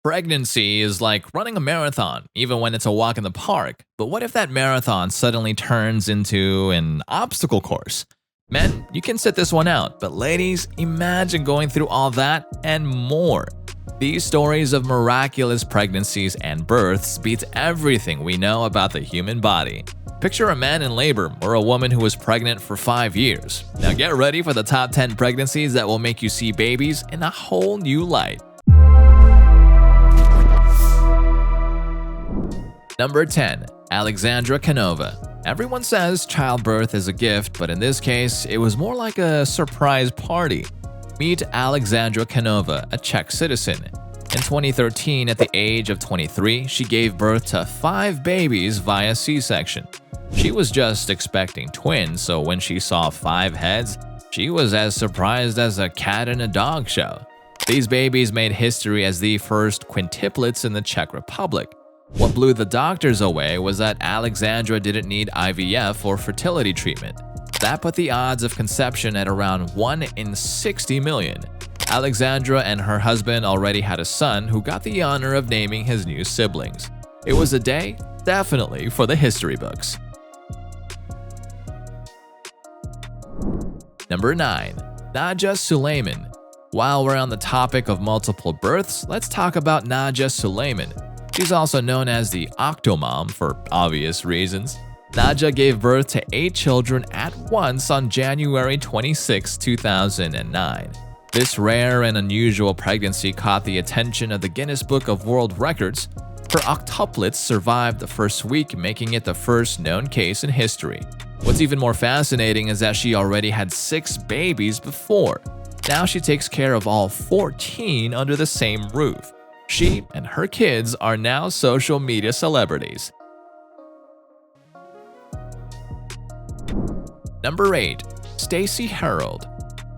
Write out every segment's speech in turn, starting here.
Pregnancy is like running a marathon, even when it's a walk in the park. But what if that marathon suddenly turns into an obstacle course? Men, you can sit this one out, but ladies, imagine going through all that and more. These stories of miraculous pregnancies and births beat everything we know about the human body. Picture a man in labor or a woman who was pregnant for 5 years. Now get ready for the top 10 pregnancies that will make you see babies in a whole new light. Number 10. Alexandra Canova. Everyone says childbirth is a gift, but in this case, it was more like a surprise party. Meet Alexandra Canova, a Czech citizen. In 2013, at the age of 23, she gave birth to 5 babies via C-section. She was just expecting twins, so when she saw 5 heads, she was as surprised as a cat in a dog show. These babies made history as the first quintuplets in the Czech Republic. What blew the doctors away was that Alexandra didn't need IVF or fertility treatment. That put the odds of conception at around 1 in 60 million. Alexandra and her husband already had a son who got the honor of naming his new siblings. It was a day, definitely, for the history books. Number 9. Nadia Suleiman. While we're on the topic of multiple births, let's talk about Nadia Suleiman. She's also known as the Octomom for obvious reasons. Nadia gave birth to 8 children at once on January 26, 2009. This rare and unusual pregnancy caught the attention of the Guinness Book of World Records. Her octuplets survived the first week, making it the first known case in history. What's even more fascinating is that she already had 6 babies before. Now she takes care of all 14 under the same roof. She and her kids are now social media celebrities. Number 8. Stacy Harold.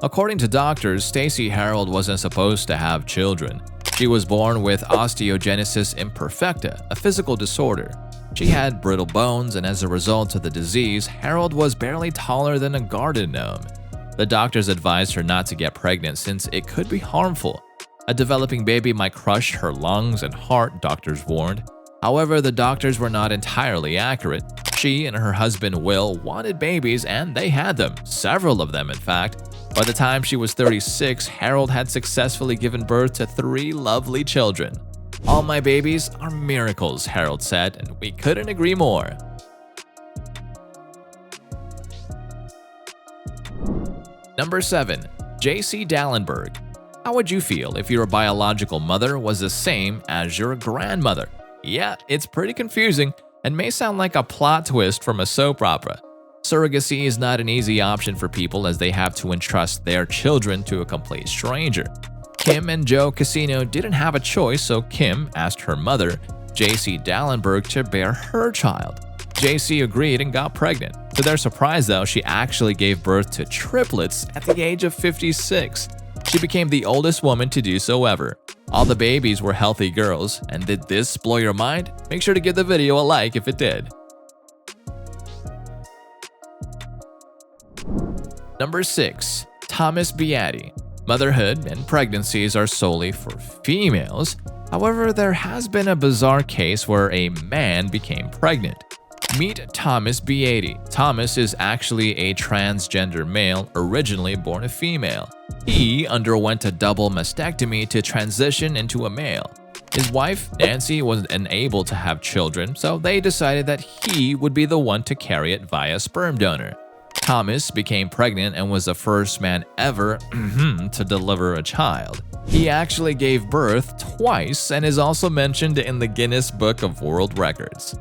According to doctors, Stacy Harold wasn't supposed to have children. She was born with osteogenesis imperfecta, a physical disorder. She had brittle bones, and as a result of the disease, Harold was barely taller than a garden gnome. The doctors advised her not to get pregnant since it could be harmful. A developing baby might crush her lungs and heart, doctors warned. However, the doctors were not entirely accurate. She and her husband Will wanted babies, and they had them, several of them in fact. By the time she was 36, Harold had successfully given birth to 3 lovely children. "All my babies are miracles," Harold said, and we couldn't agree more. Number 7. J.C. Dallenberg. How would you feel if your biological mother was the same as your grandmother? Yeah, it's pretty confusing and may sound like a plot twist from a soap opera. Surrogacy is not an easy option for people as they have to entrust their children to a complete stranger. Kim and Joe Casino didn't have a choice, so Kim asked her mother, J.C. Dallenberg, to bear her child. J.C. agreed and got pregnant. To their surprise, though, she actually gave birth to triplets at the age of 56. She became the oldest woman to do so ever. All the babies were healthy girls, and did this blow your mind? Make sure to give the video a like if it did. Number 6. Thomas Biadi. Motherhood and pregnancies are solely for females. However, there has been a bizarre case where a man became pregnant. Meet Thomas Biadi. Thomas is actually a transgender male, originally born a female. He underwent a double mastectomy to transition into a male. His wife, Nancy, wasn't unable to have children, so they decided that he would be the one to carry it via sperm donor. Thomas became pregnant and was the first man ever to deliver a child. He actually gave birth twice and is also mentioned in the Guinness Book of World Records.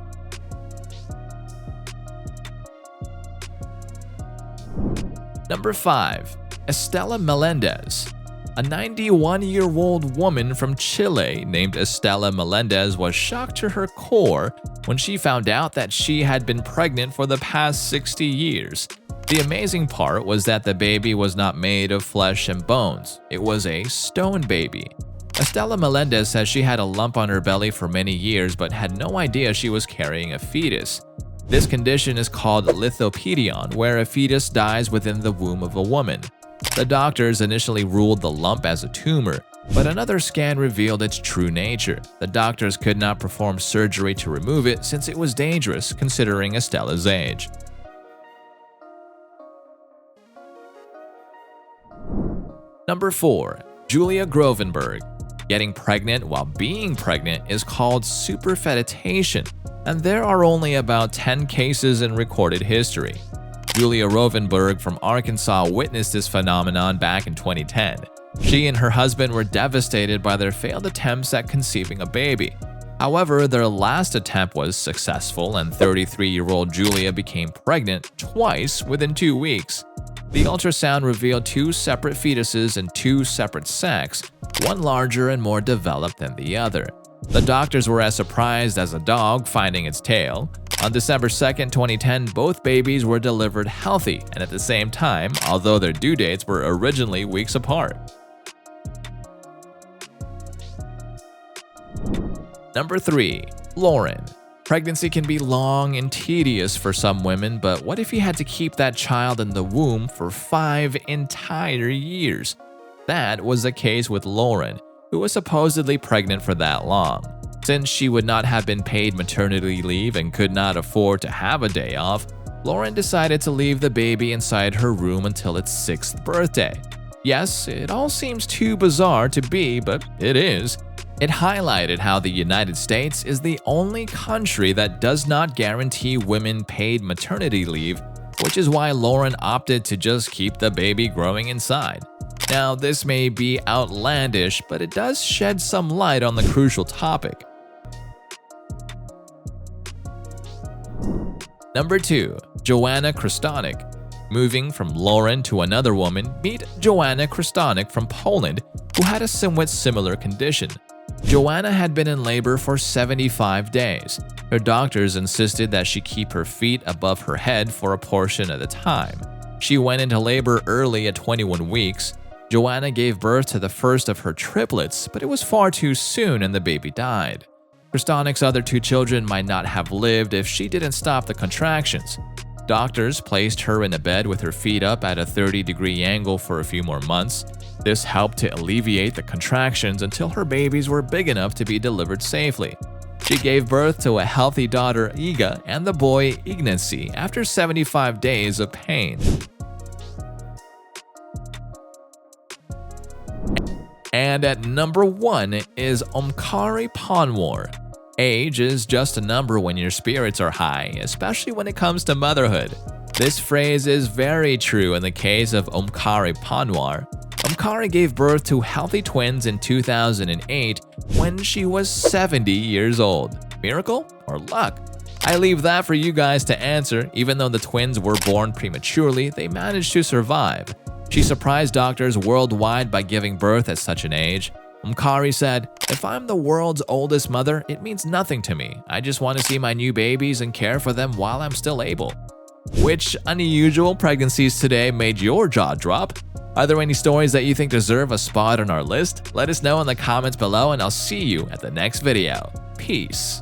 Number 5. Estella Melendez. A 91-year-old woman from Chile named Estella Melendez was shocked to her core when she found out that she had been pregnant for the past 60 years. The amazing part was that the baby was not made of flesh and bones. It was a stone baby. Estella Melendez says she had a lump on her belly for many years but had no idea she was carrying a fetus. This condition is called lithopedion, where a fetus dies within the womb of a woman. The doctors initially ruled the lump as a tumor, But another scan revealed its true nature. The doctors could not perform surgery to remove it since it was dangerous considering Estella's age. Number 4. Julia Grovenberg. Getting pregnant while being pregnant is called superfetation, and there are only about 10 cases in recorded history. Julia Grovenberg from Arkansas witnessed this phenomenon back in 2010. She and her husband were devastated by their failed attempts at conceiving a baby. However, their last attempt was successful, and 33-year-old Julia became pregnant twice within 2 weeks. The ultrasound revealed 2 separate fetuses and 2 separate sacs, one larger and more developed than the other. The doctors were as surprised as a dog finding its tail. On December 2, 2010, both babies were delivered healthy and at the same time, although their due dates were originally weeks apart. Number 3. Lauren. Pregnancy can be long and tedious for some women, but what if you had to keep that child in the womb for 5 entire years? That was the case with Lauren, who was supposedly pregnant for that long. Since she would not have been paid maternity leave and could not afford to have a day off, Lauren decided to leave the baby inside her room until its 6th birthday. Yes, it all seems too bizarre to be, but it is. It highlighted how the United States is the only country that does not guarantee women paid maternity leave, which is why Lauren opted to just keep the baby growing inside. Now, this may be outlandish, but it does shed some light on the crucial topic. Number 2. Joanna Kristonik. Moving from Lauren to another woman, meet Joanna Kristonik from Poland, who had a somewhat similar condition. Joanna had been in labor for 75 days. Her doctors insisted that she keep her feet above her head for a portion of the time. She went into labor early at 21 weeks. Joanna gave birth to the first of her triplets, but it was far too soon and the baby died. Kristonik's other 2 children might not have lived if she didn't stop the contractions. Doctors placed her in a bed with her feet up at a 30-degree angle for a few more months. This helped to alleviate the contractions until her babies were big enough to be delivered safely. She gave birth to a healthy daughter, Iga, and the boy, Ignacy, after 75 days of pain. And at number 1 is Omkar Panwar. Age is just a number when your spirits are high, especially when it comes to motherhood. This phrase is very true in the case of Omkar Panwar. Omkar gave birth to healthy twins in 2008 when she was 70 years old. Miracle or luck? I leave that for you guys to answer. Even though the twins were born prematurely, they managed to survive. She surprised doctors worldwide by giving birth at such an age. Omkar said, "If I'm the world's oldest mother, it means nothing to me. I just want to see my new babies and care for them while I'm still able." Which unusual pregnancies today made your jaw drop? Are there any stories that you think deserve a spot on our list? Let us know in the comments below and I'll see you at the next video. Peace.